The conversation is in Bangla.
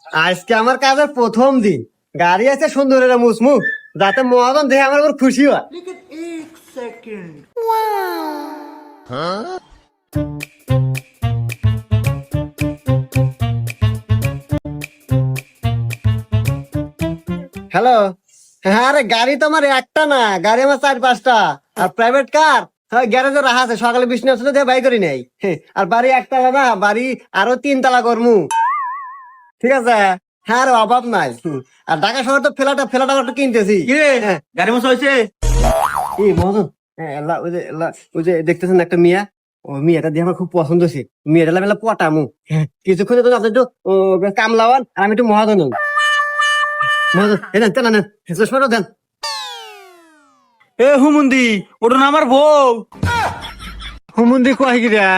আজকে আমার কাজের প্রথম দিন, গাড়ি আছে সুন্দর একটা মুসমুখ, যাতে মহাজন দেখে আমার উপর খুশি হয়। হ্যালো। হ্যাঁ, আরে গাড়ি তো আমার একটা না, গাড়ি আমার 4-5টা। আর প্রাইভেট কার গ্যারেজে রাখা আছে, সকালে বৃষ্টি আসলে দিয়ে বাই করি নাই। আর বাড়ি একতলা না, বাড়ি আরো 3 তলা করমু। ঠিক আছে। হ্যাঁ, আর অভাব নাই। আর ঢাকা শহর তো ফেলাটা একটা কিনতেছি। কিরে হ্যাঁ। গাড়ি মশা হয়েছে? এই মহাজন, হ্যাঁ, ওই যে দেখতেছেন একটা মিয়া, ও মিয়াটা দিয়ে আমার খুব পছন্দ হয়েছে। মিয়াটা মেলা পটামু। কিছুক্ষণ তো আপনি একটু কামলাওয়ান, আর আমি একটু মহাজন হই। মহাজন এই দেন, তেনা নেন, চশমাটা দেন। এ হুমুন্দি, ওটা না আমার বউ। হুমুন্দি কয় গিরা